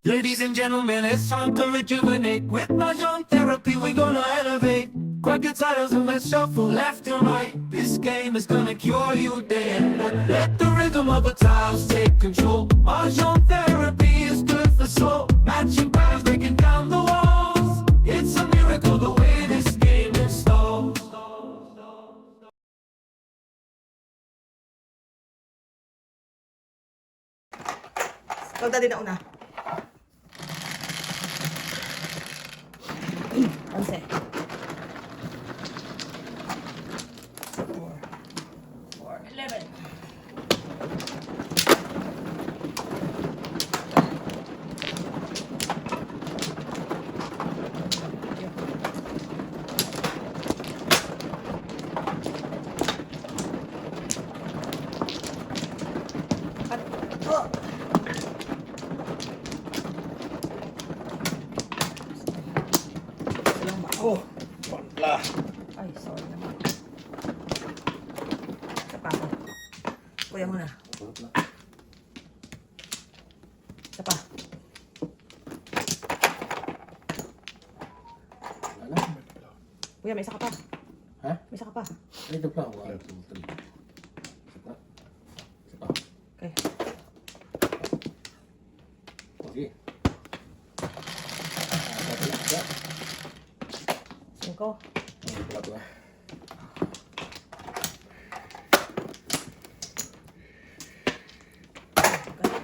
Ladies and gentlemen, it's time to rejuvenate. With Mahjong therapy, we're gonna elevate. Grab your titles and let's shuffle left and right. This game is gonna cure you day and night. Let the rhythm of the tiles take control. Mahjong therapy is good for soul. Matching patterns, breaking down the walls. It's a miracle the way this game installs. Huwag na din na una. 11. 11. Oh! Oh, pala. Ay, sorry naman. Isa pa ako. Kuya muna. Isa pa. Kuya, may isa ka pa. Ha? May isa ka pa. Ito pa. 1, 2, 3. Isa pa. Isa pa. Okay. Okay. 5.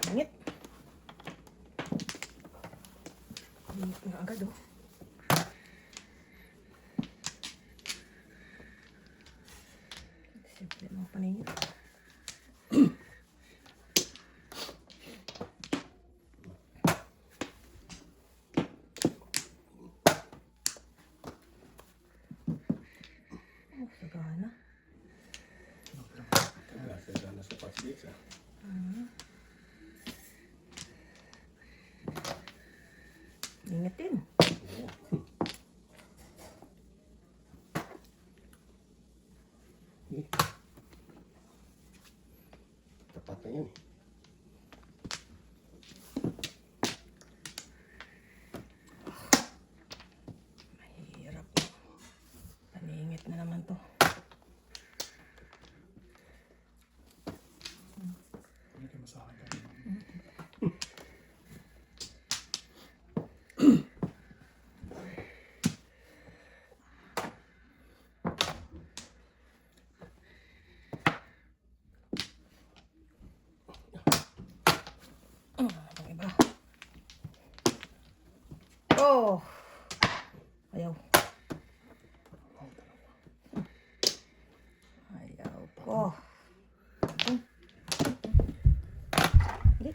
Langit. Langit nga agad oh. Simple mga paningin. Sagana. Sagana sa pasbits ah. Ingatin. Tapat na yan eh. Mahirap. Paningit na naman to. Ang iba. Oh! Ayaw. Ayaw ko. Hindi.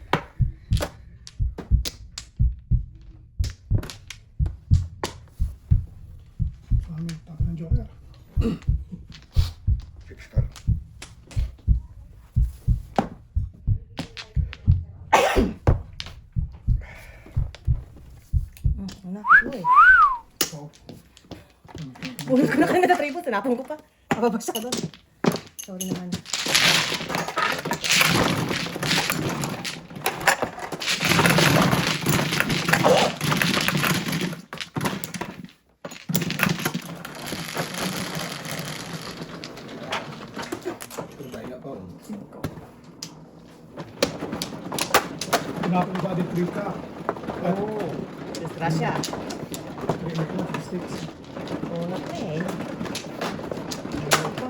Ano, tapo ng joker. 6 star. Ano? Uy. Oh. Ulo ko na kayo na tribo. Tinapon ko pa. Mababasa ka doon. Sorry naman. Kaya pa. Tinapon ko din 3 ka. Oh. Disgrasya. 3 na ko, 6. Una pa eh. Ayaw ko.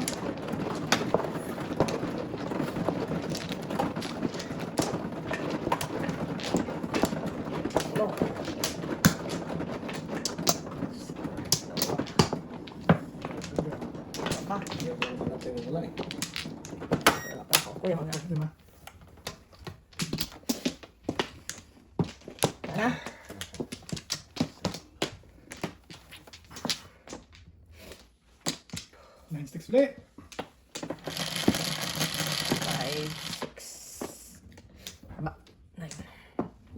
Low. Pa. Wala eh. Wala pa ako. Kuya muna. Diba? Tara. Nine sticks ulit. 5, 6. Tama. 9.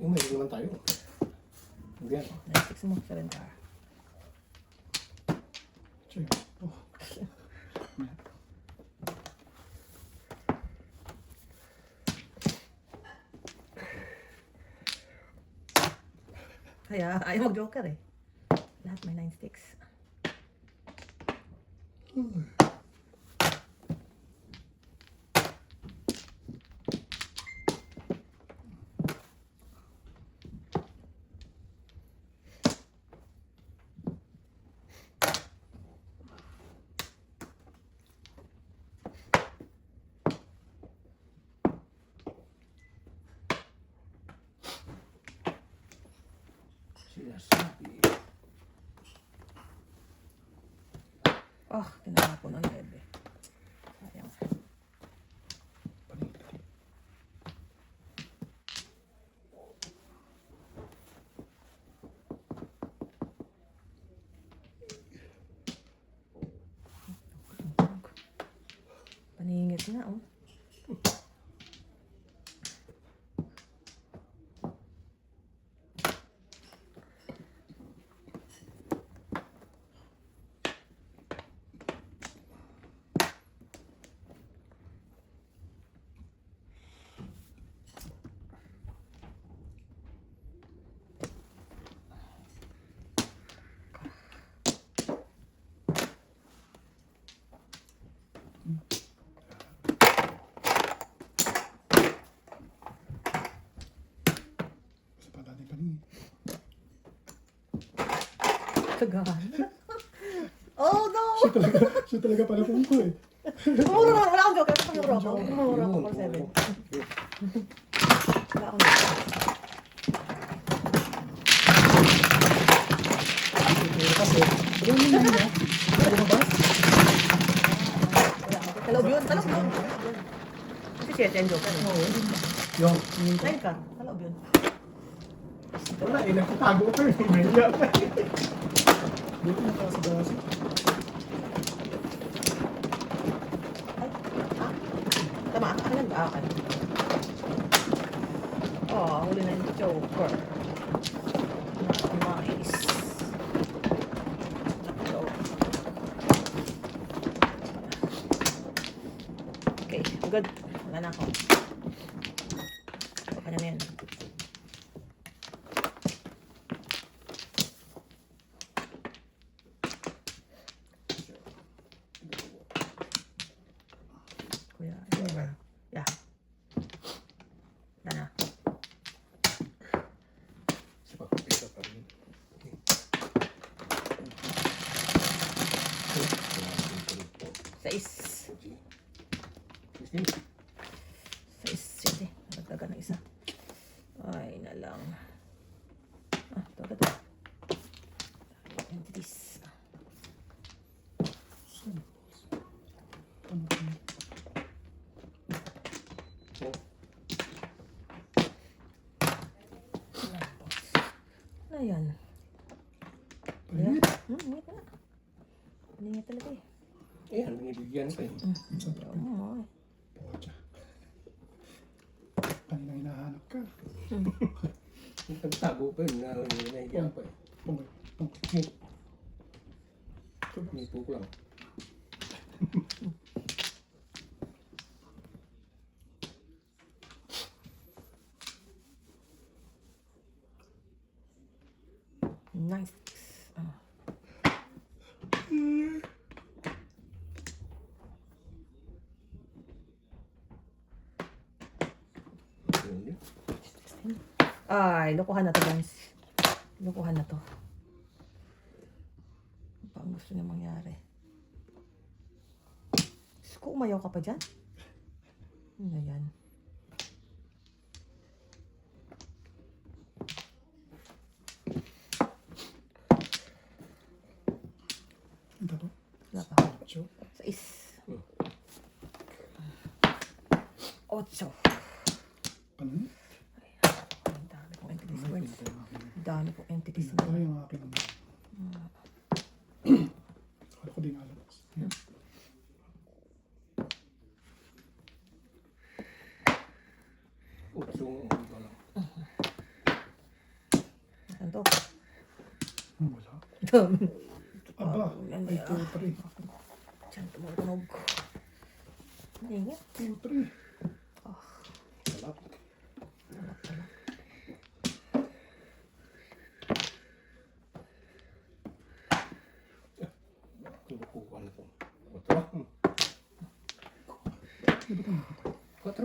Yung may naman tayo. Hindi yan. 9, 6 mo. 7 ka. Check. Oh. Kaya ayaw mag-joker eh. Lahat may 9 sticks. Sinasabi. Oh, tinapon ang bebe. Sayang. Paningit na oh. Sa pala ni Pani. Tagal. Oh no! Siya talaga pala kung ko eh. Umuro naman, wala akong joker. Umuro ako. Umuro ako for 7. Wala akong joker. Kasi, ano yung nila? Ano ba ba? Talob yun. Talob yun. Kasi siya yung joker. Oo. Yung, 9 ka. Talob yun. wala eh, nagtatago ko eh. Medya pa eh. Dito na tayo sa basi. Tama. Ano lang ba? Okay. Oh, huli na yung joker. Nice. Okay, good. Wala na ako. Kanya na yan. Kuya, ano ba? Yeah. Wala na. Isa pa. Isa pa rin. Sais. 16. Sais. Sige. Nagdagan ng isa. Ay, na lang. Ah, ito. Entities. Ano yan? Ayan. Ingit na. Ingit talaga eh. Ayan, binibigyan ko eh. Oo. Pocha. Pani na hinahanap ka. Nagtago pa yun, nahihiya pa eh. Pungay. Nipo ko lang. Nice. Ah. Yun din. Ay, lokohan na to guys. Lokohan na to. Ano pa ang gusto niya mangyari? Diyos ko, umayaw ka pa dyan? Ano na yan? Ito to. Wala pa. Ocho. 6. 8. Pani. Ang dami kong entities words. Ang dami kong entities Ito na. yung aking ano. Ako din alabas. Utsong ko lang. Ano to? Wala. Dami. Aba, yan ay eh, 2, 3. Diyan tumutunog. Ang ingit. 2, 3. Wala.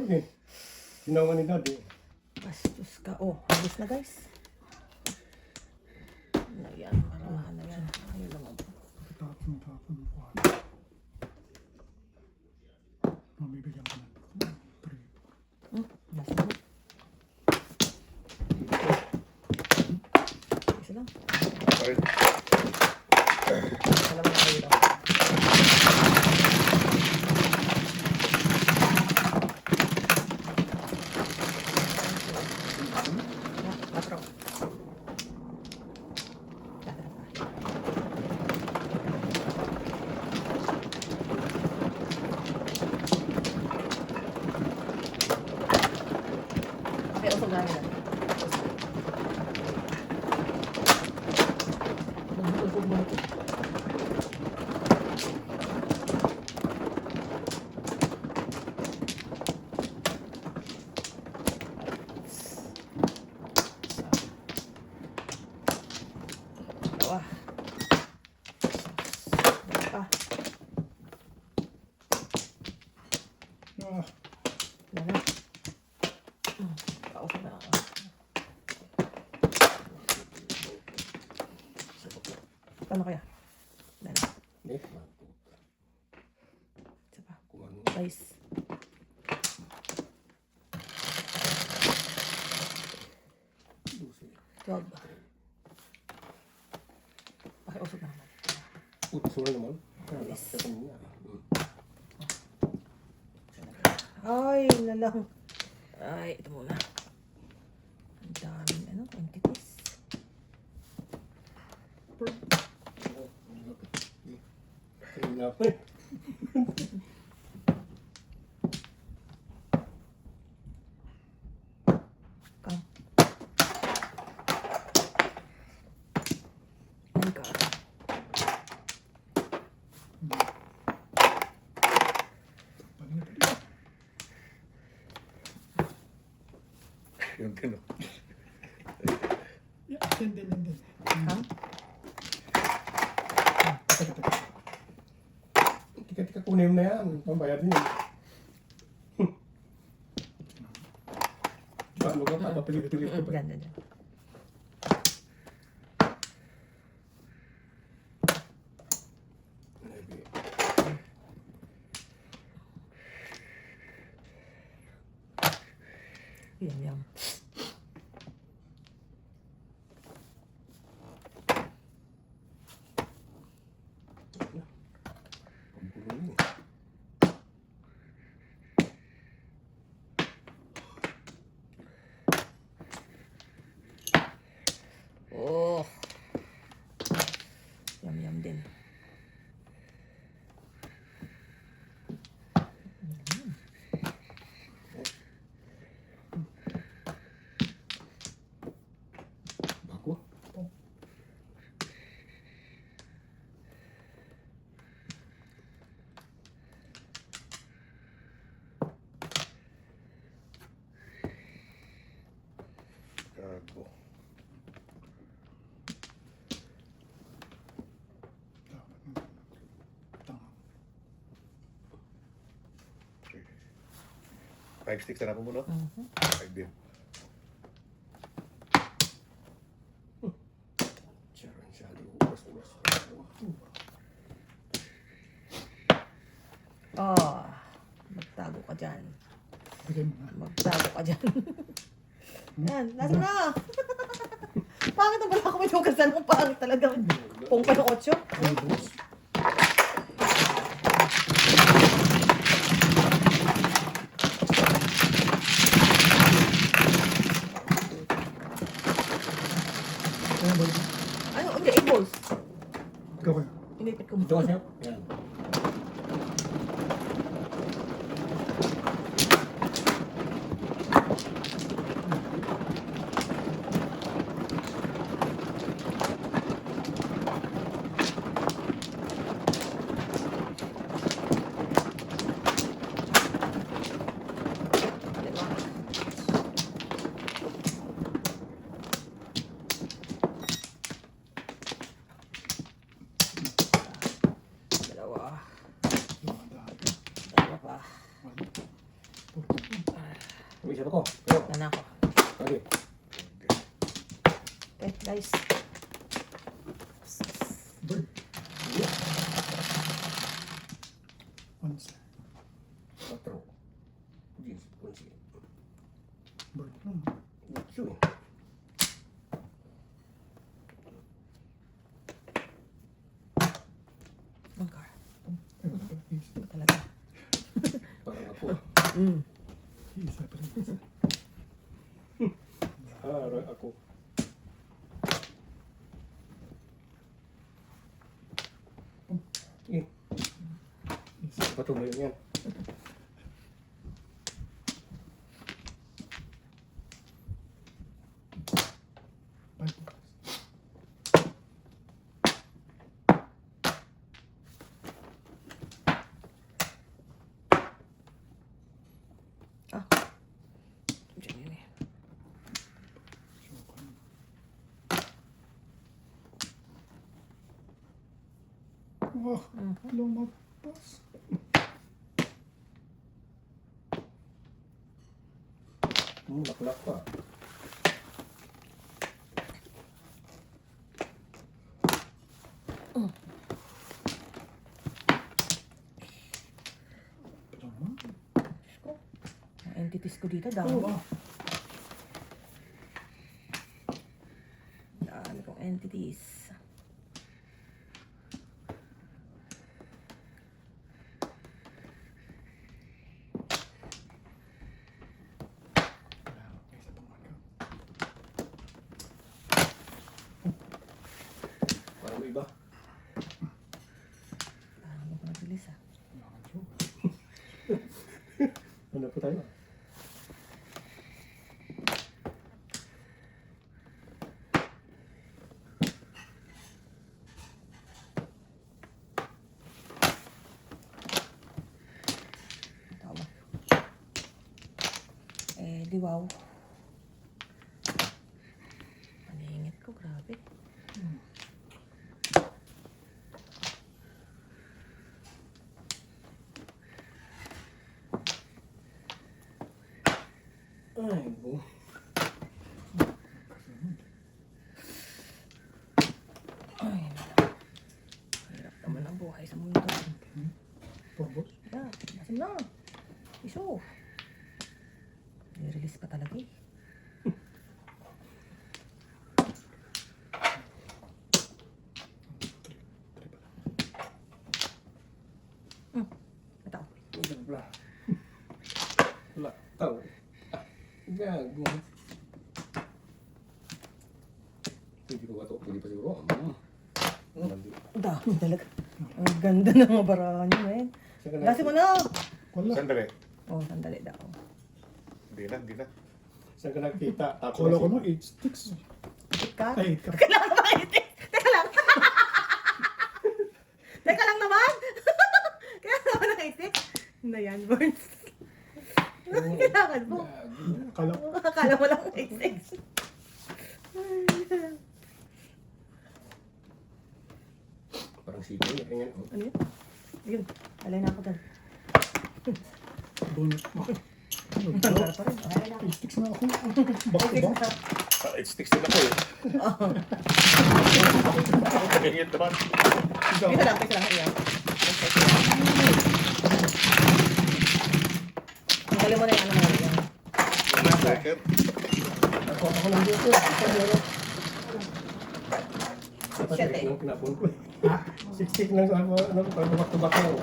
eh. Ginawa ni daddy. Bastos ka. Oh, habis na guys. Ano yan? Para ano yan? Ayun naman po. Tapon ng kuha. Mabibigyan ka ng 3. Nasa na. Isa lang. Alright. Alam mo na kayo daw. Patro. Okay, usog na yun. Usog mo ito. Wah. Ah, Ah, yan na. Kausap na ako. Paano kaya? Yan na. Eh, Isa pa. kung ano. Guys. Lucy. 12. Okay, usog na naman. Utso na naman. Yes. Ito niya. Ay, nalang. Ay, ito muna. Ang daming ano, entities. Kaya pa eh. Kang. Ay, God. Yung gano'n. yan din. Kang? Tika-tika kunin mo na yan. Pambayad niya. Paano ka pa? Papilit-pilit ka ba? Yan. Yan. Oh. Yum din. Bago. Gago. Tama. 5 sticks na po mo, no? 5 din. Sharon, shadow. Basta. Oh. Magtago ka dyan. Bigay mo na. Magtago ka dyan. Yan. Nasa na. Pangit na pala ako may tugasan mo. Pangit talaga. Kung pa yung 8. Ano? Hindi, 8 balls. Ikaw kayo. Inipit ko Ito mo. kasi. Yan. Dalawa. Okay, guys. Bird. Once. 4. 10, 11. Bird lang. 8 eh. Bangkar. Ay, wala pala. Isa. Ito talaga. Parang ako. Isa pa rin. Isa. Parang ako. Sige. Isa. Patuloy yan. Five. Ah. Diyan yun eh. Shokan. Wah, lumagpas. Laklak pa. Tama. Diyos ko. Ang entities ko dito, dami. Oh, Dami kong entities. isa pang marka. Parang may iba. Parang ako nabilis ah. Wala kang joke. Ano po tayo? Tama. Di wow. Maningit ko, grabe. Ay, bu. Ay, nala. Hirap naman ang buhay sa mundo. Pabos. Yeah, masin na. Iso. I-release pa talaga eh. Ito. Wala. Wala. Tao. Gago. Pwede ko ba ito? Pwede pa siguro. Mali. Dami talaga. Ang ganda ng mga barahan nyo eh. Lasi mo na. Wala. Sandali. Oh, sandali daw. Hindi na, hindi na. Saan ka nakita? Akala ko mo 8 sticks. Ika? Ay, ka. Kailangan ba itik? Teka lang. Teka lang naman. Kaya naman ang itik. Hindi yan, Burns. Kailangan mo. Akala ko. Akala mo lang itik. Parang sipo yun. Ganyan. Oh. Ano yun? Yun. Alay na ako doon. Bonus. Para pa rin. Alay na ako. 8 sticks na ako. Baka ba? It sticks din ako eh. Ganyan naman. Ikaw. Teka lang, teka lang. Ayan. Ang galing mo na yung ano mo. Yan. Second. Ako lang dito. Ito meron. Shit eh. Yung pinapon ko eh. Ha? 6 stick lang sa ako. Ano, parang back-to-back lang.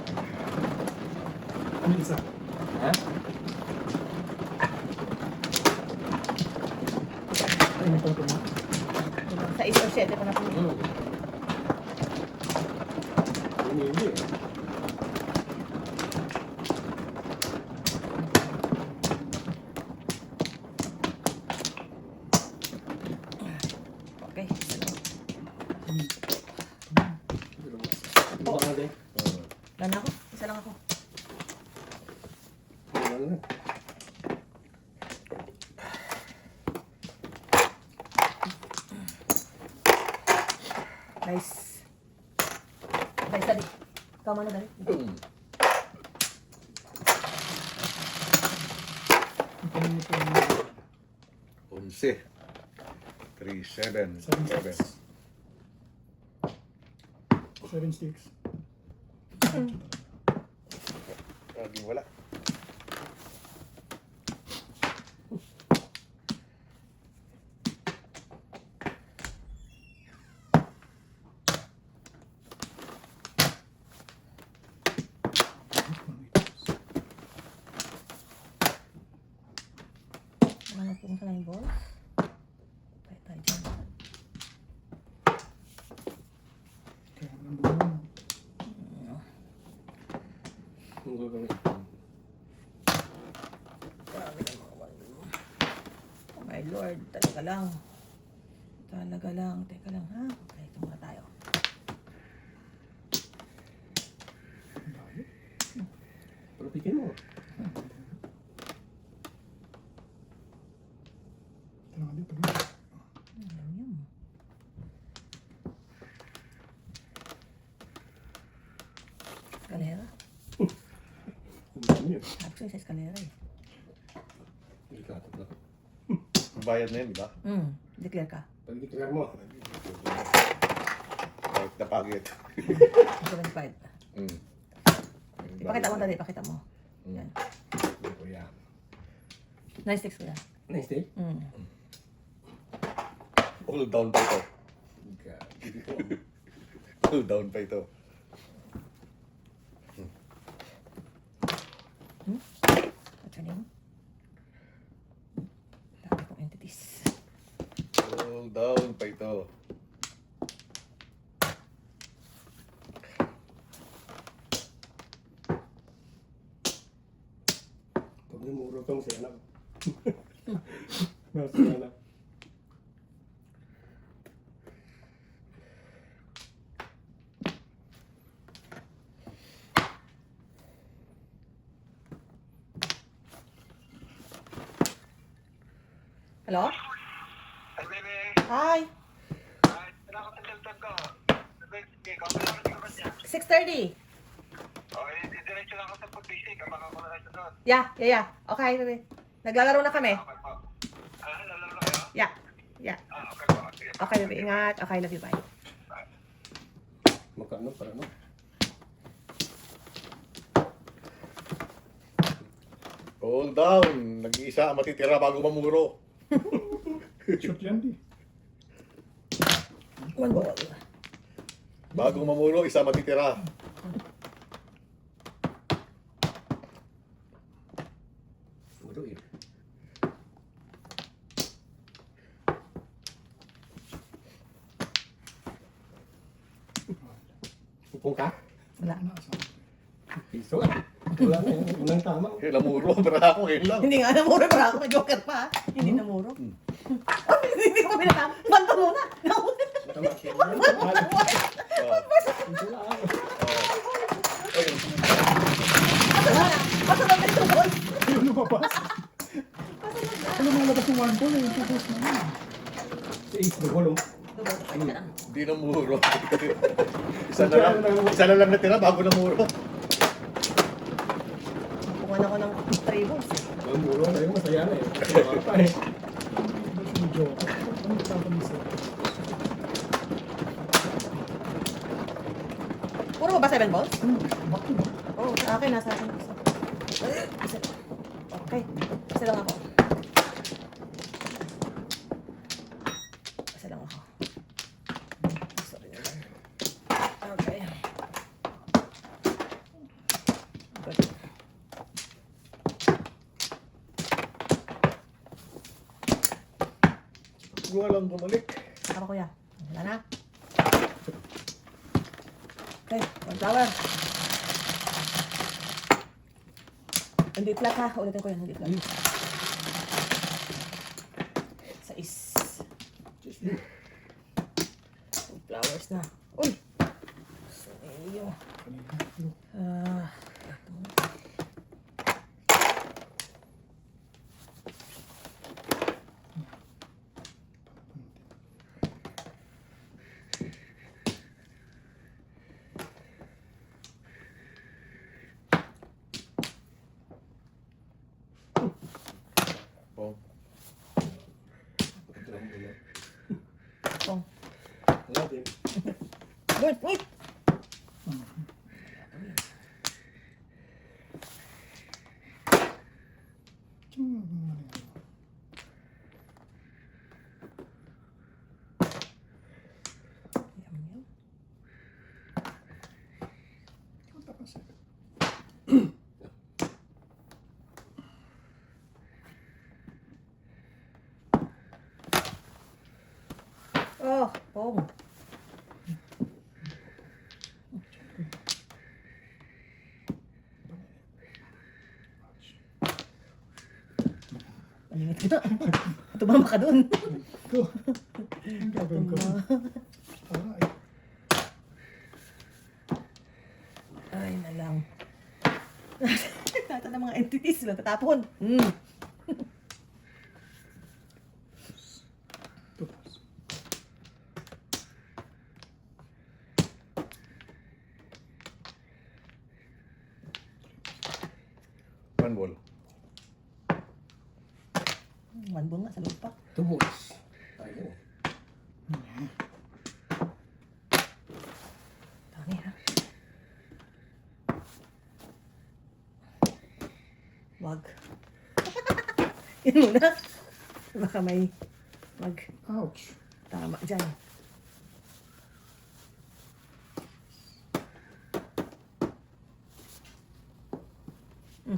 Ano isa? Ha? Ano ito ito mo? Sa 1 o 7 ko na po. Hindi eh. Okay. isa lang. Baka na din. Wala na ako. Isa lang ako. Ano na? Nice. Nice, dali. Ikaw muna, dali. Onse. 3, 7. 7 7. sticks. 7 sticks. Laging wala. Ano po sa line balls? Tayo tayo dyan. Kaya ang buwan. Ang gagawin. Grabe ng mga walo. Oh my Lord, talaga lang. Talaga lang. Teka lang ha. Okay, ito muna tayo. Palapikin mo. Ito naman dito. Alam yun. Eskalera. Ano yun? Sabi ko sa eskalera eh. Delikado na. Bayad na yun, di ba? Declare ka. Pag-declare mo. Kahit napagit. 75. Mm. Ipakita mo dali, ipakita mo. Yan. Kuya. 96 ko yan. Nice day. Mm. All down pa ito. All down pa ito. What's your name? Dami kong entities. All down pa ito. Pag namuro tong si anak. Si anak. Hello? Ay, bebe. Hi! Ay, kailangan ko sa cellphone ko. Sige, kamay lang ko kasi. 6:30. Okay, diretso lang ako sa pag-basic. Kapag ako na lang sa doon. Yeah. Okay, baby. Naglalaro na kami. Okay po. Lalaro kayo? Yeah. Okay po. Sige. Okay, baby. Ingat. Okay, love you. Bye. Magkano para no? All down. Nag-iisa ang matitira bago mamuro. Shoot yan di. One ball. Bago mamuro, isa matitira. Muruin. Upong ka? Wala. Piso. Wala na yun. Unang tama. Eh, namuro. Para ako, yun lang. Hindi nga namuro para ako. May joker pa. Hindi namuro. Oh, hindi ko pinatama. Banto muna. Tama siya. Piso lang. Ayun. Basta na ito, boy. Ayun lumabas. Ano malabas yung 1 ball eh. Yung 2 balls na yun. Si Ace na gulong. Di namuro. Isa na lang natira bago namuro. Nakuha ako ng 3 balls. Ang muro na yun. Masaya na eh. Masaya pa eh. Yung joke. Ano nagkakamisa? Puro ba 7 balls? Bakit ba? Oo, sa akin. Nasa akin. Isa. Okay. Isa lang ako. Isa lang ako. Sorry naman. Okay. Good. Huwag mo lang bumalik. Ako kuya. Wala na. Okay, 1 flower. Hindi flat ha. Ulitin ko yan. Hindi flat. 6. 2 flowers na. Uy! So, iyo. Oh. Ito lang muna. Wala din. Wait, wait! Yum, yum. Oh, oh. Malingat ka na. Tumama ka dun. Ito. Ang gagawin ko. Aray. Ay, na lang. Lahat ng mga entities sila tatapon. Hmm. Tutas. One ball. One ball nga sa loob pa. Two balls. Tayo. Dami ha. Wag. Yan muna. Baka may wag. Ouch. Tama dyan.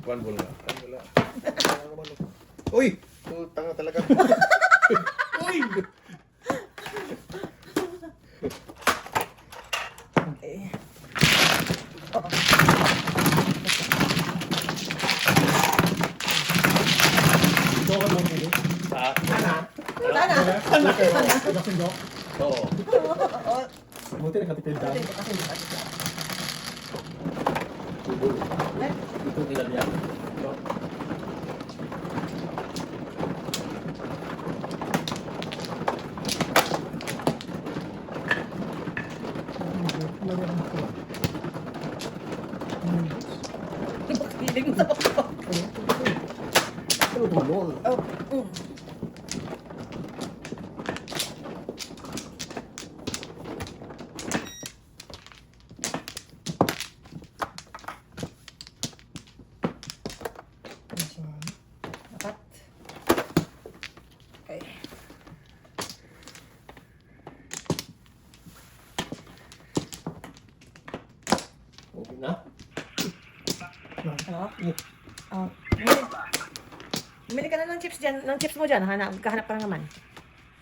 One ball na. Ay, wala. Wala naman ako. Uy! Oh, tanga talaga. Uy! Okay. Oo. Ito ka lang ulit. Wala na. Kasing go. Oo. Oo. Buti nakatipid Kasi, dami. kasi, kasi. Two balls. Eh, Ito ilan yan? No? Lagyan ko. Feeling mo sa pakpak. Ano tumulong? Oh, apat. Okay. Okay na? Ano? Oh, bumili ka na ng chips dyan, ng chips mo dyan, kahanap ka na naman.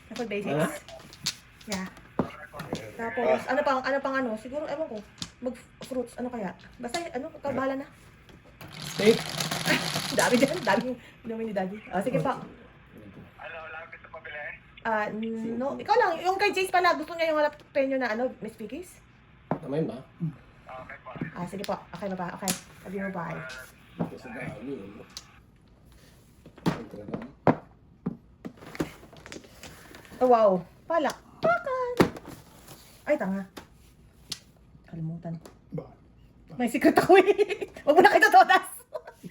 Apple basics. Ano? Yeah. Tapos, ano, siguro, ewan ko, mag-fruits, ano kaya? Basta, bahala na. Steak? Dami dyan, daming inumin ni Daddy. Sige pa. Ano, lapit na pabili? No, ikaw lang, yung kay Jace pala, gusto niya yung harapin nyo na, Miss Piggies? Tamayin ba? Okay pa. Sige po, okay na ba? Okay, sabi mo bye. Ito sa dami. Ano? Ang talaga. Oh, wow, palak. Pakan! Ay, tanga. Kalimutan. Ba? May secret ako eh. Huwag mo na kayo todas.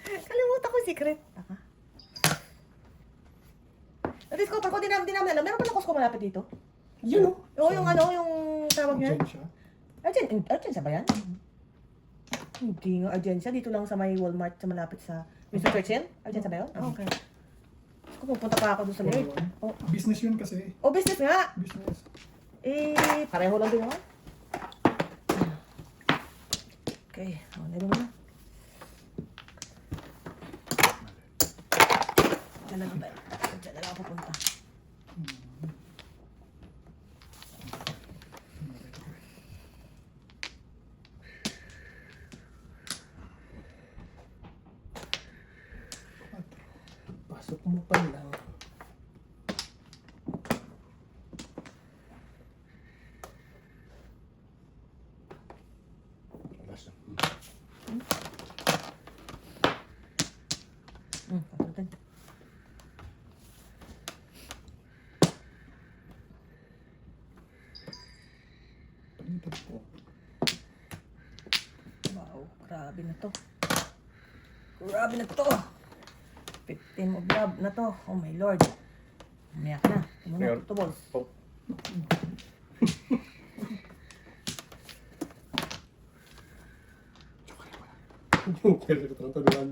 Kalimutan ko yung secret. Taka. Na-discover ko, di namin alam. Meron pala Costco malapit dito. Yun o. Oo, yung yung tawag niya. Diyan siya. Argensya ba yan? Hindi nga, Argensya. Dito lang sa may Walmart sa malapit sa Mr. Churchill. Argensya ba yun? Ah, okay. Kung pupunta pa ako doon sa Lord. Oh, Business yun kasi. business nga. Business. Pareho lang din naman. Okay, nilo mo na. Diyan na lang tayo. Diyan na lang ako pupunta. Pasok mo pa lang. Alas na. Patutan. Palitan po. Wow, grabe na to. Grabe na to. Victim of love na to. Oh my lord. Umiyak na. Tingnan mo, Mayor. two balls. Oh. Pero ito lang tabihan.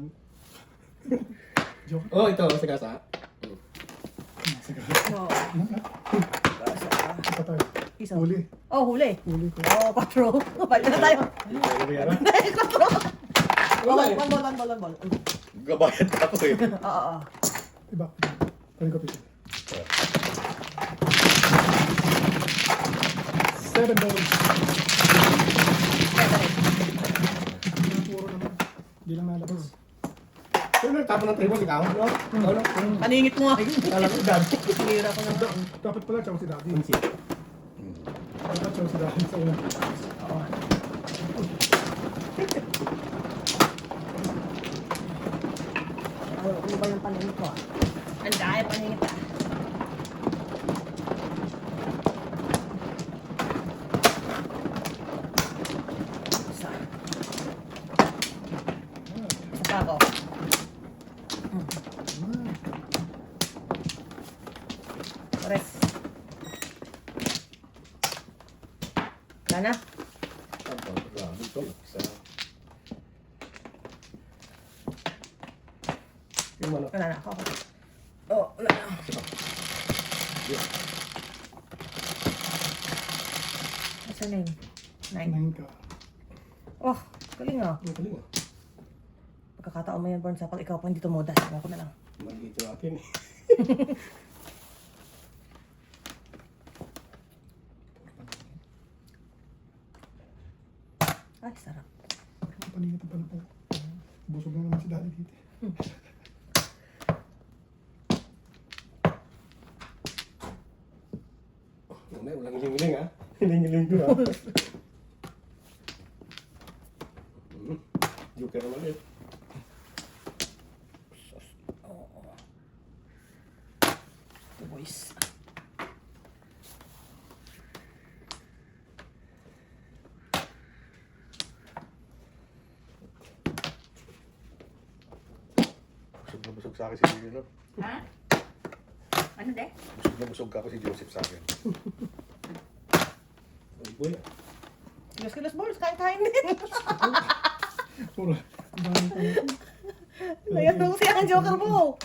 Joke. Oh, ito, sa kasa. Sige. No. Isa tayo. Isa. Huli. Oh, huli. Huli ko. Oh, patro. Balik na tayo. Hindi ko nabiyara. Patro. Oh, Wala eh. one ball. Gabayad ako eh. Oo. Iba. Kunin ko pito. 7 balls. Puro naman. Hindi lang nalabas. Pero nagtapon ng table, ikaw, no? Ikaw, no? Paningit mo nga. Kala ko, dad. Sinira ko na. Dapat pala chow si Daddy. Ang siya. Dapat chow si Daddy sa unang. Oo. Ano ba yung paningit ko? Ang dahil paningit ah. Isa. Isa pa ako. Pares. Wala na? Tapos, grabe ito. Isa. Yung ano? Wala na ako. Oh, wala na. Asa na yun? 9. 9 ka. Oh, galing ah. Ang galing, ah. Pagkakataon mo yan, Born, sa pag ikaw pa hindi tumudas. Ako na lang. Maliit yung akin, eh. Ay, sarap. Paningit ang pala po. Busog na naman si Daddy dito. Mamaya, walang hiling-hiling, ah. Hiling-hiling ko, ah. Joker naman, eh. The voice. Busog na busog sa akin si Gino, no? Ha? Ano de? Busog na busog ka ako si Joseph sa akin. Ay, boy, ah. Kilos-kilos balls, kain-kain din. Puro. Dami pa na. Ayan mo siya ang joker mo.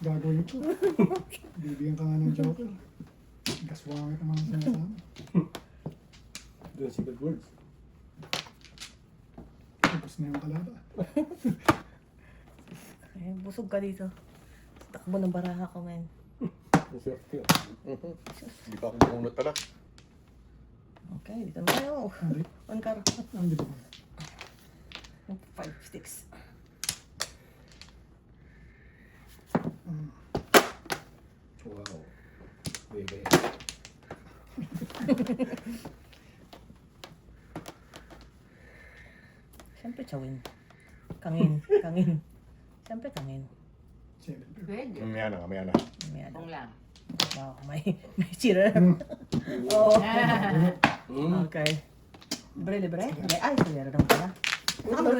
Gagawin ko. Bibigyan ka nga ng joker. Gaswangit naman ang sinasabi. Doon, secret words. Tapos na yung kalaba. Ay, busog ka dito. Takbo ng baraha ko, men. Ang swerte, ah. Hindi pa ako bumunot pala. Okay, dito na tayo. Hindi. One car. Hindi ba? 5 sticks. Wow. Bebe. Siyempre, chawin. Kangin. Siyempre, kangin. 7. Pwede. Mamaya na, mamaya na. May ano. Kung lang. Wow, may cheater. Oo. Okay. Libre. Ay, libre naman pala. Kung ako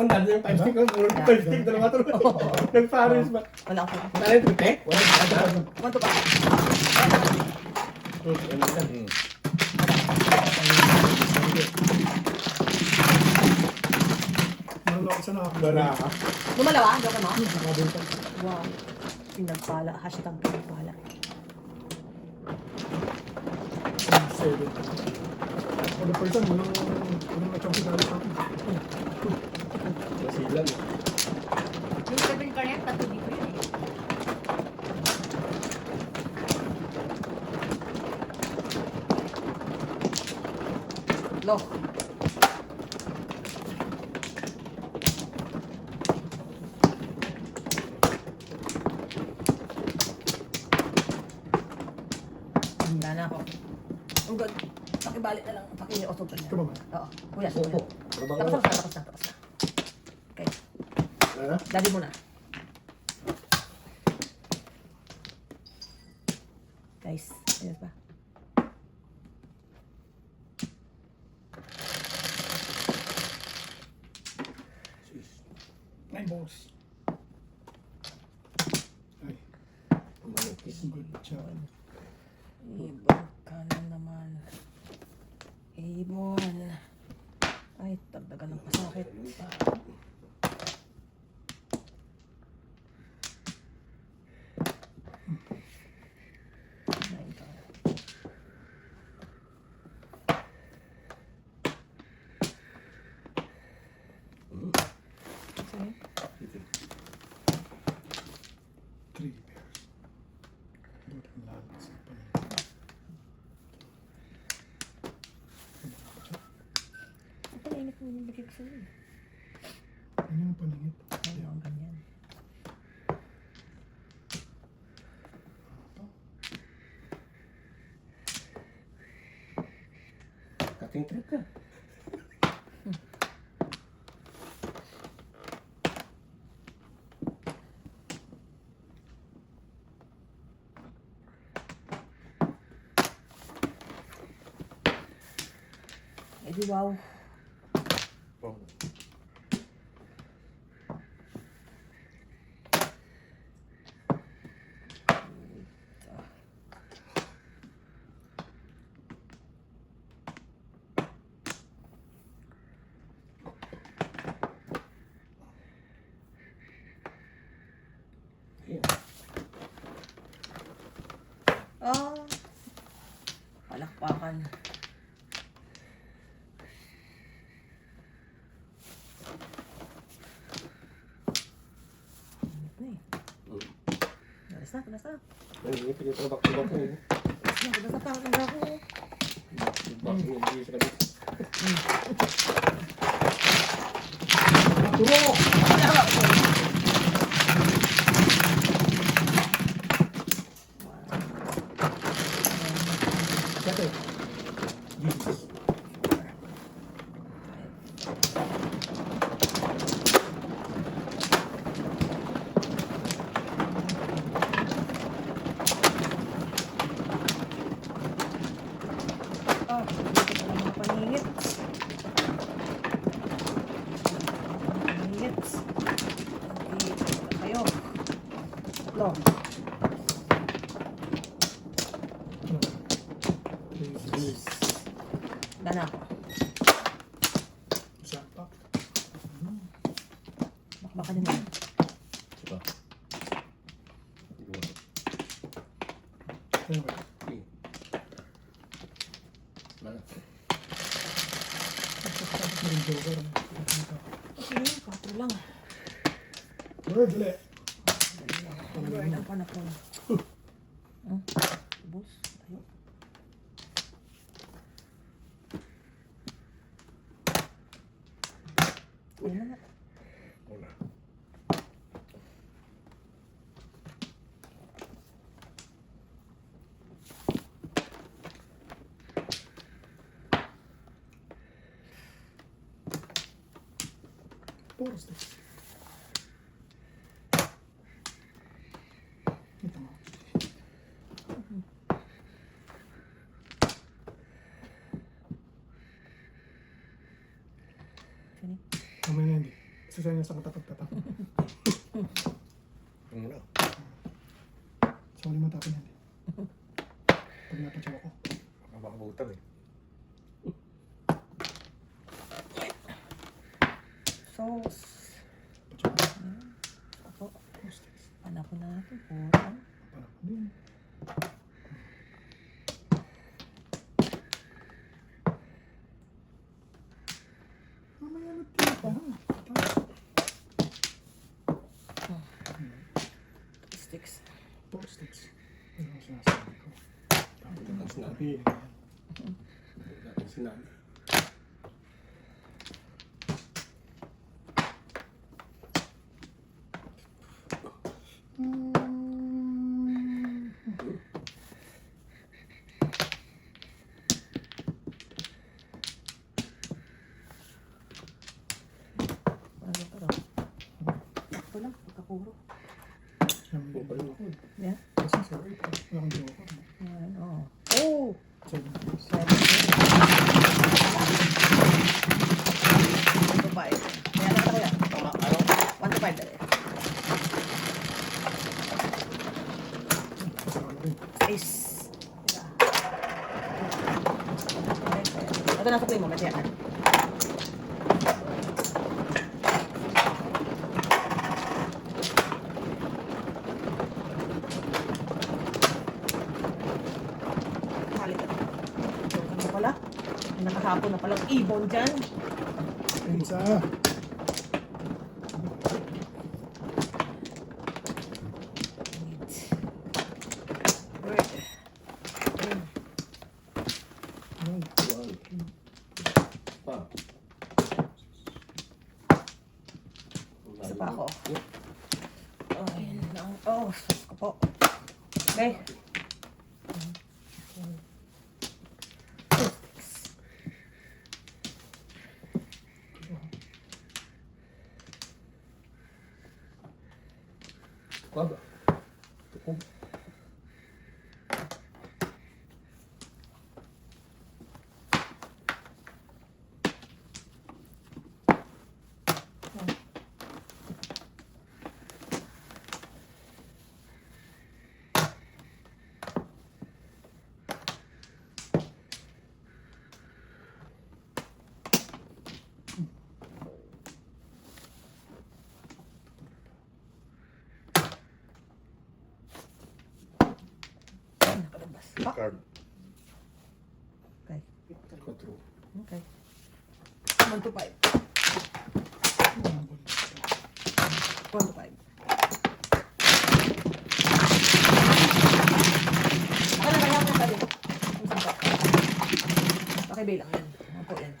na yung 5 stick, puro 5 stick, dalawa to. Nag-Paris ba? Wala akong pala. Wala yung tute? Wala yung tute? Kwanto pa? Malaki sa nakapit. Baraka. Lumalawa? Joker mo? Nakabenta. Wow. Pinagpala. Hashtag pinagpala. 7. For the person, walang na-chow si Daddy sa akin. Masilan. Yung 7 ka rin, tato dito yun eh. Lock. Handa na ako. Ang good. Pakibalik na lang. Pakiusog ka niya. Ikaw ba ba? Oo. Kuya, Opo. kuya. Trabaho. Tapos na. Okay. Wala na? Daddy muna. Guys, ayos ba? Sis. 9 balls. Ay, Manukis. good job. Ibon ka na naman. Ibon. Ay, tagdagan ng pasakit. yung bigay ko sa'yo. Yan yung paningit. Ayun, ganyan. Cutting trip ka. Eh di wow. Oh. Ayan. Ah. Palakpakan. Init na eh. Tulas na, tulas na. Ay, pinagtrabak-trabak ko eh. Tulas na, parang tanda ko. Bakit hindi sa kabit? Turo! Dati. Jesus. Ah, dito pa lang mga paningit. Paningit. Okay, kayo. Tatlo. Jesus. Dana ako. Sakta. Bakbakan din yan. Diba? Diba? Ano ba? Okay. Mana? Maring joker. Okay, 4 lang. Word ulit. Burn ang panapon. Boss, tayo. Ayun na nga. Una. Four sticks. Ito mo. Sini. Mamaya na hindi. Isa niya sa katapag-tatap. Ang una. Sa uli matapin hindi. Pag napachaw ako. Makabutan eh. Sauce. Pachaw ako. Ako. Four sticks. Panapon natin. Puro. Parang din. Mamaya na tita. Sticks. Four sticks. Ano ang sinasabi ko? Ito ang sinabi. Ito ang sinabi. Ano ka daw? Ito lang. Pagkapuro. Sabi ko ako. Yeah. Kasi sa right, wala kang joker. Ayan, oh. Oh! 7 days. 7. 1 to 5. Kaya na kaya. Tama, ano? 1 to 5 dali. Kasi ano rin. Ace. Diba? Ito nasa play mo. Mati yan. Halit na. Ano pala? May nakahapon na palang ibon dyan. Isa. Word. Ay, One. Pa. pa ako. Ay, lang. Oh, sus ko po. Okay. Wag. Tukog. Nakalabas. Pa. Card. Okay. 4. Okay. 1 to 5. 1 to 5. Ako na kaya ko sabi. Isang pa. Pakibilang yan. Ano po yan?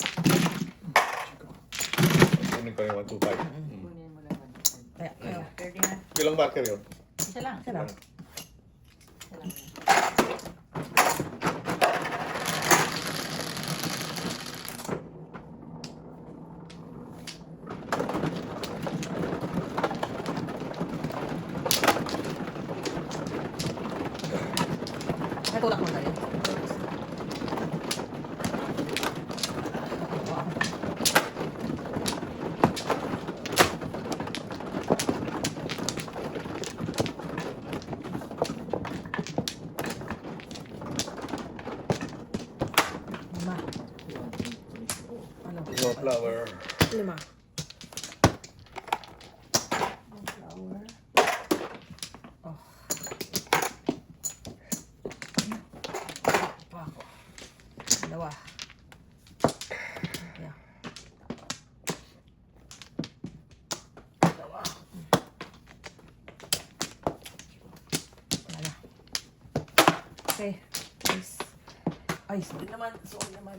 Kunin ko yung 1, 2, 5. Kunin mo lang. Kaya, kaya. Pwede na. Ilang marker yun? Isa lang. Isa lang. Isa lang. Natulak mo tayo. Lima. Ano? Yung flower. Lima. Flower. Oh. Pa ako. Dalawa. Yeah. Dalawa. Wala na. Okay. Ice. Ay, sorry naman. Sorry naman.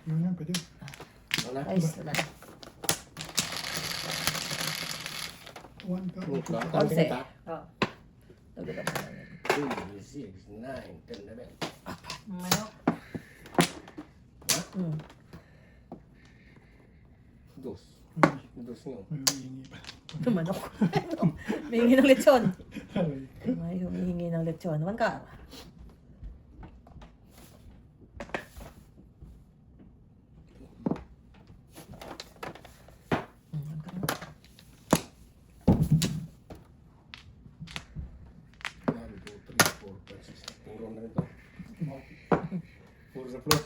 Yun yan, pwede. Wala. Ice. Wala na. 1 ka. Onse. Oh. Dagdagan mo na yan. 3, 6, 9, 10, 11. Manok. Hmm. 2. 2 nyo. May humihingi pa. Manok. May humingi ng lechon. Aray. May humihingi ng lechon. One ka. One ka na. 1, 2, 3, 4, 5, 6. Puro na ito. Puro sa floor.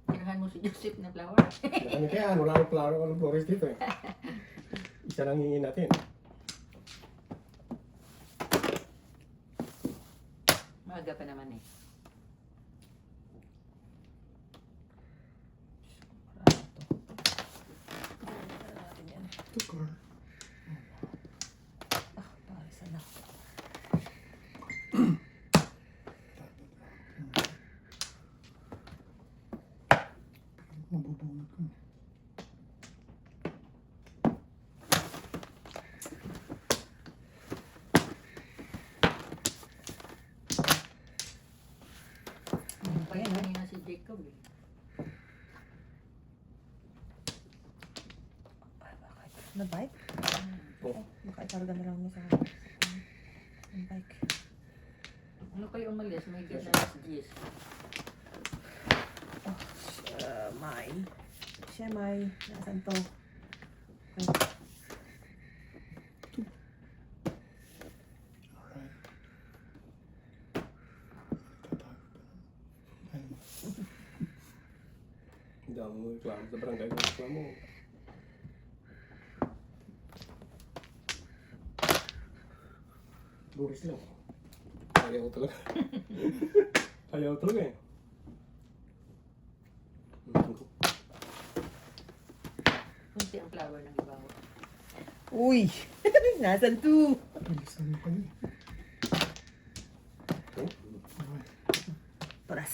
Tirahan mo si Joseph na flower. Ano kaya? Wala akong flower. Walang flores dito eh. Isa lang hingin natin. Maaga pa naman eh. Natin yan. 2 car. Ah, pares na. Mabubunot ko. Ano pa yan, ha? Kanina si Jacob eh. Ay, bakit? Na bike? Oh. Baka ikarga na lang niya sa ang bike. Ano kayo umalis? May gate na si Jess. May. Siya may. Nasaan to? Okay. Alright. Tatago pa. Ayun. Hindi ako mo reklamo sa barangay kung reklamo. Buris lang. Ayaw talaga. Ayaw talaga eh. Kunti ang flower ng ibaw. Uy! Nasaan to? Bilisan mo pa yun. Oh. Paras.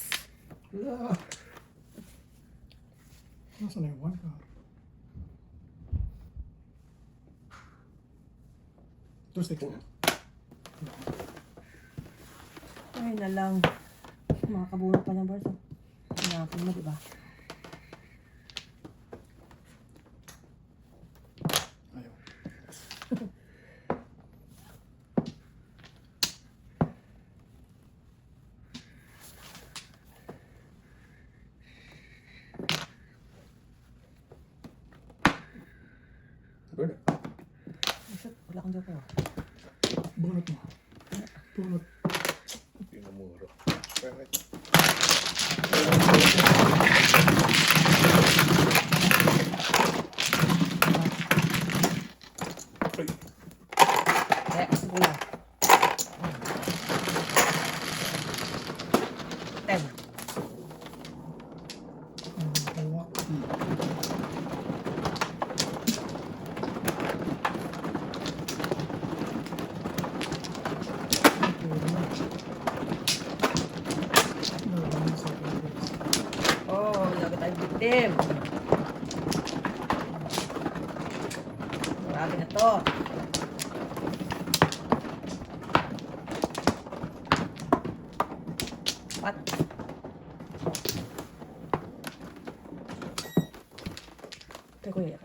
Ah. Nasaan na yung 1 ka? 2 sticks na. Ay na lang. Mga kabunot pa ng barso. Hinapin mo, diba? Ayaw. Good. Shit, wala kang joker. Bunot mo. Bunot. Pinamuro. Perfect. Eh, kuya. 10. Nakuha. Oh, lagot tayong victim. Marami na to. What? Teka, kuya.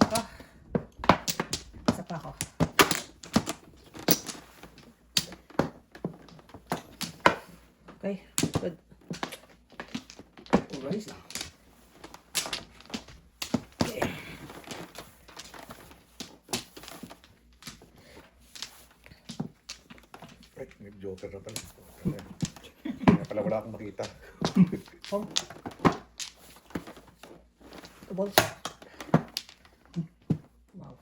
Ako. Isa pa ako. Okay, good. Alright lang. Okay. Ay, may joker na pala. Kaya pala wala akong makita. Oh. Two balls. Wow.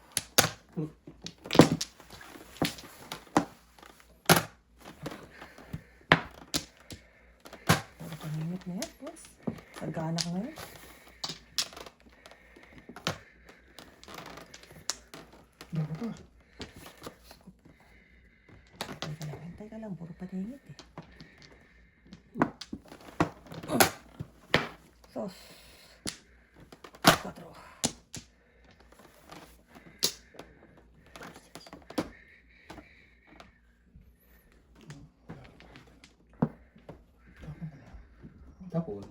Ano ka minute na yan, boss? Nagkaanak ka ngayon? Dalawa pa. Hintay ka lang, puro paningit eh. Sos. 4. Tapon.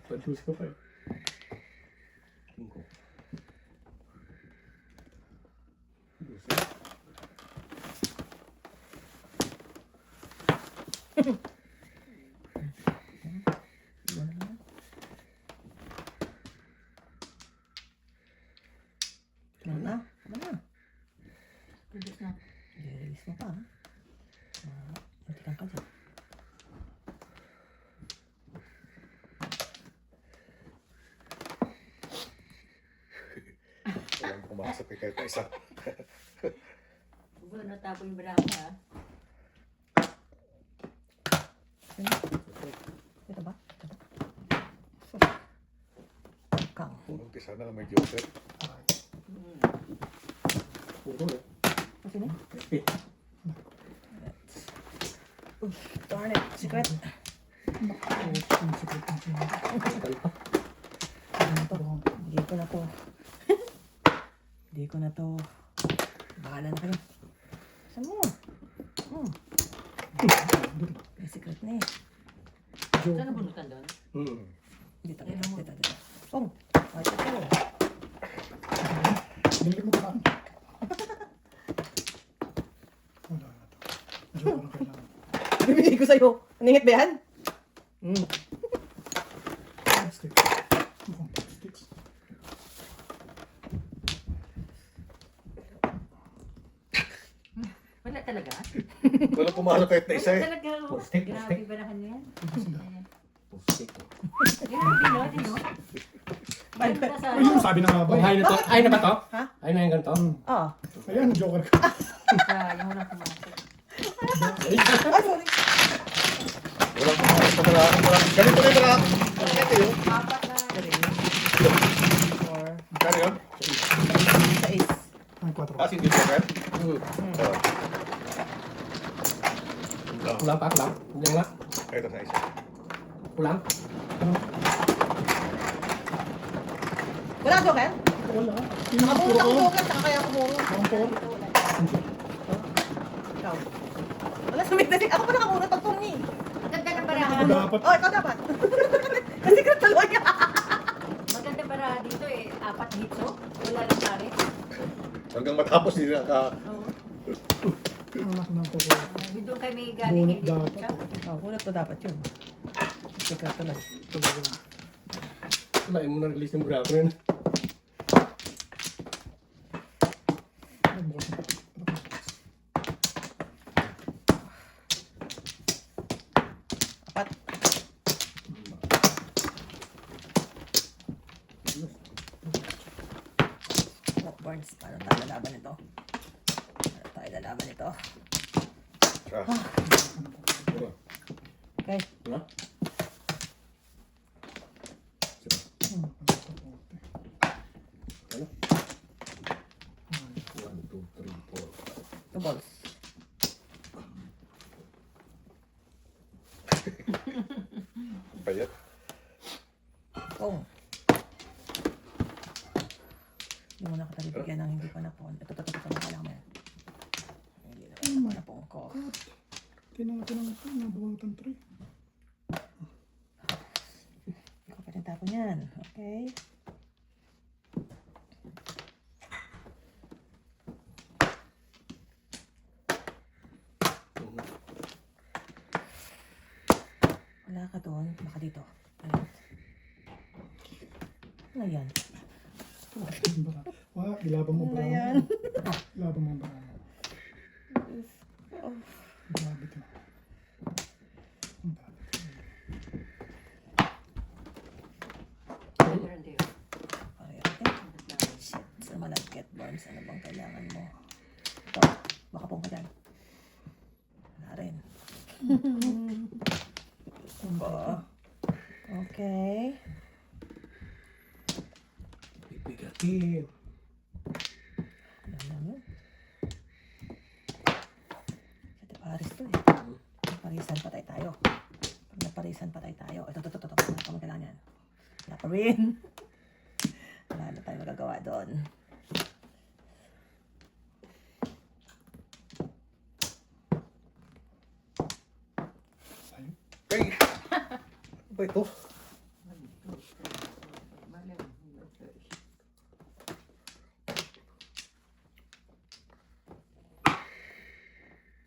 Padus ka pa eh. Tingko. Iwan na naman. Ano na? Ano na? Produce na. I-release mo pa, ha? Nantikan ka dyan. Walang pumasok kay kahit isa. Bulo na tapo yung bravo ha. Ano? Ito ba? Ito ba? Sus. Kang. Umpisa na may joker. Puro eh. Kasi na? Darn it. Secret. Yung secret ng sino. Ano to? Hindi ko na to. Hindi ko na to. Bahala na kayo. Saan mo? May secret na eh. Saan nabunutan doon? Dito, dito. Oh, ay, ito. Binigyan mo pa lang. Wala na to. Joke na kailangan. Bibigay ko sa'yo. Naningit ba yan? Stick. Mukhang sticks. Wala talaga? Walang pumasok kahit na isa Wala eh. talaga. Pustik, Grabe pustik. ba naman yan? Pustik. Grabe no, din no? Bye, bye. Ay, yung sabi na nga ba? Oh, ay na to. Ay na ba to? Ha? Ay na yung ganito? Oh. Ayan, joker ka. Sayang walang pumasok. Ay, sorry. Walang pumasok sa malaki. Ganito na yung malaki. Ito yun. Apat na. 3, 4, Kano yun? 6. Ay, 4. As in yung joker? Hmm. Oo. Kulang pa, kulang. Hindi nga. Ito sa isa. Kulang. Wala ka, Joker? Wala. Yung mga Nakabunot puro ako, ko. Joker. Saka kaya kumuro. Ang puro. Ikaw. Wala sumit na ako pa nakabunot pag pumni. Maganda na baraha. Dapat. Oh, ikaw dapat. Kasi ka tuloy. Maganda baraha dito eh. 4 hitso. Wala lang pare. Hanggang matapos hindi na ka... Oo. Anak ng puro. Doon kami galing. Bunot Hindi dapat. Oh, bunot to dapat yun. Kasi ka tuloy. Wala, yung muna release ng brato yun. Apat. Oh, Barnes, paano tayo lalaban ito? Paano tayo lalaban ito? Okay. Ha? Ano? 1, 2, 3, 4. 2 balls. Payat. Kung. Hindi mo na katalipigyan ng hindi pa napon. Ito, kailangan mo yan. Hindi na napon ko. Tinang ito. Nabunutan 3. Hindi ko pa natapon yan. Okay. Wala ka doon. Baka dito. Ayan. Ano yan? Wala, ilaban mo Ano ba? yan? Ilaban mo ba? Grabe ka. Meron din. Okay. Shit. Sa malagkit, Barnes. Ano bang kailangan mo? Ito. Baka pong ka dyan. Wala rin. Ba? Okay. Pipigatin. Alam lang yun. Ito paris to eh. Naparisan patay tayo. Pag naparisan patay tayo. Ito. Wala pa magkailangan yan. Wala pa rin. Wala na tayo magagawa doon. Hey! Ano ba ito?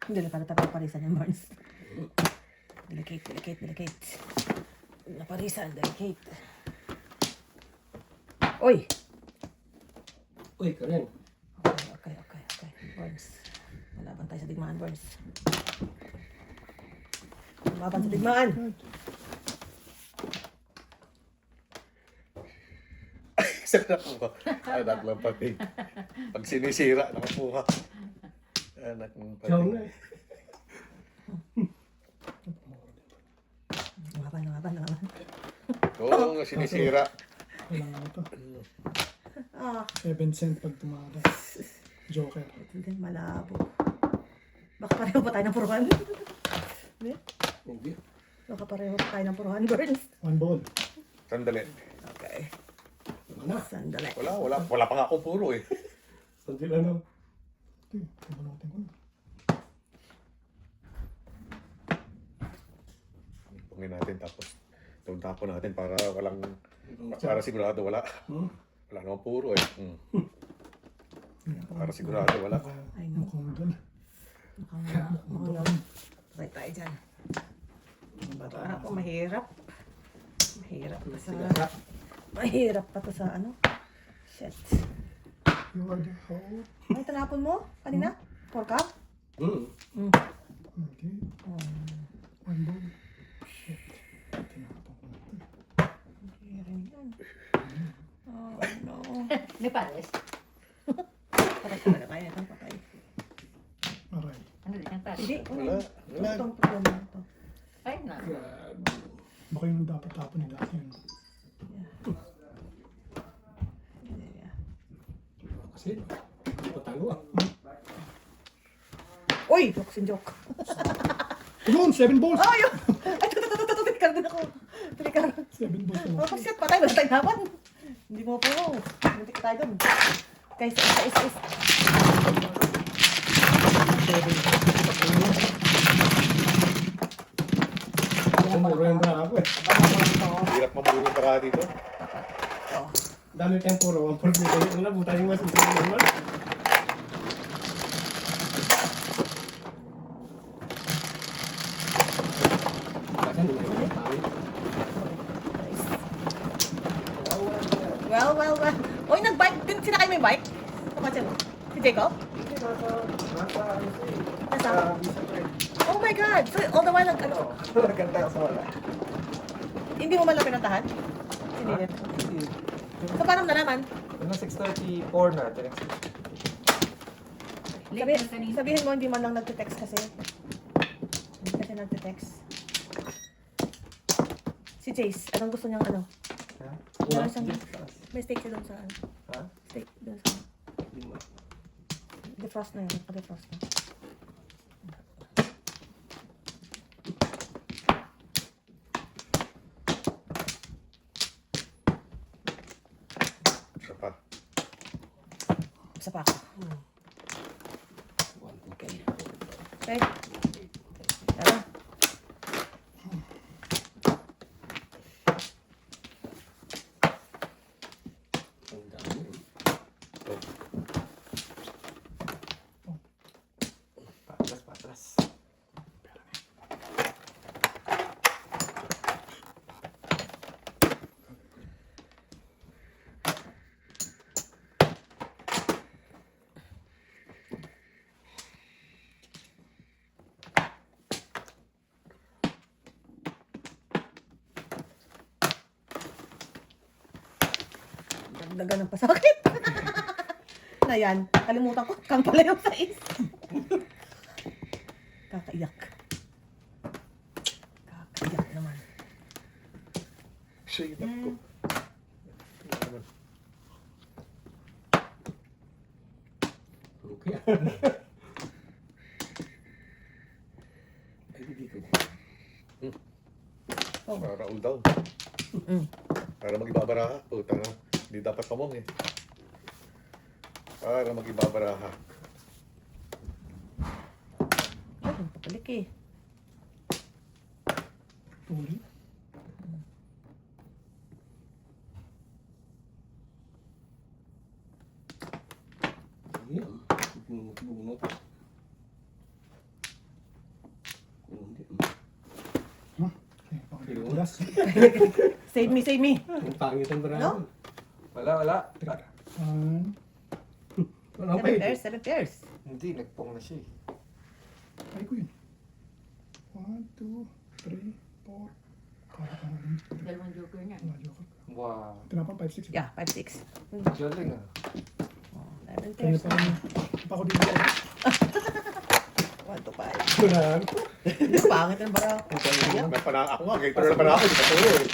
Hindi na pala tayo parisan yung Barnes. Delicate. Naparisan, delicate. Uy! Uy, ka rin. Okay. Barnes. Malaban tayo sa digmaan, Barnes. Malaban sa digmaan! Sarap mo. Anak lang pati. Pag sinisira, nakapuha. Anak ng pati. Ikaw na eh. Laban. Oo, sinisira. Kailangan ito. Ah, 7 cent pag tumada. Joker. hindi, malabo. Baka pareho pa tayo ng puruhan. Hindi? Hindi. Baka pareho pa tayo ng puruhan, Barnes. 1 ball. Sandali. Okay. Ano? Sandali. Wala pa nga ako puro eh. Sandali lang. Ito, ibalutin ko na. Pungin natin tapos tapon natin para sigurado wala. Wala namang puro eh. Para sigurado wala. Ay, no. Mukhang doon. Mukhang patay tayo dyan. Para ako mahirap. Mahirap pa to sa ano. Shit. You are the hope. Ay, tanapon mo? Kanina? 4 cup? Okay. 1 ball. Shit. Tinapon ko na ito. Rin yan. Oh, no. May pares. Patay talaga tayo nito. Patay. Aray. Ano din ang pares? Hindi. Wala. Itong problema ito. Ay na. Baka yung dapat tapon nila. Yun. Yeah. Kasi, patalo ah. Uy! Joke. Yun, 7 balls. Oh, yun! Ay, ito, trikar din ako. Trikar. 7 balls na. Oh, shit, patay, basta tayo naman. Hindi mo po. Hindi ka tayo dun. Guys, isa. Pumuro yung bra ako eh. Hirap mamuro para dito. Dami tayong puro. Ang puro dito. Ang nabutan yung mas important naman. Well. Uy, nag-bike. Sinakay mo yung bike? Kapatid mo? Si Jacob? Nasa? Oh my God! So, all the while nag-ano? Hindi mo man lang pinuntahan? Sininit. So, paano na naman? Ano 6:34 na, direct. Sabihin mo, hindi man lang nagte-text kasi. Hindi kasi nagte-text. Si Chase, anong gusto niyang ano? Ha? Meron siyang, may steak siya doon sa ano? Ha? Steak doon sa defrost na yun, naka-defrost na. Isa pa. Isa pa ako. Okay. Tara. Patras. Dagdagan ng pasakit. Na yan. Kalimutan ko. Kang pala yung sais. Kakaiyak. Kakaiyak naman. Shit ko. Okay. Ay, hindi ko. Para all down. Mm. Para mag-ibabaraha. Puta na. Hindi dapat pamong eh. Para mag-ibabaraha. Ay, ang papalik eh. Tuli. Ayan. Bunot. Hindi. Tulas. Save me. Ang pangit ang bra. No? Wala. Ano pa yun? 7 pairs. Hindi, nagpong na siya eh. Ay ko yun. 1, 2, 3, 4. Dalawang joker niya. Wow. Tinapang 5, 6. Yeah, 5, 6. Galing ah. 11 Kanya pairs. pa ako dito. 1 to 5. Tulan. Pangit ang bara. Ako nga, ganito na naman ako. Di ba tuloy?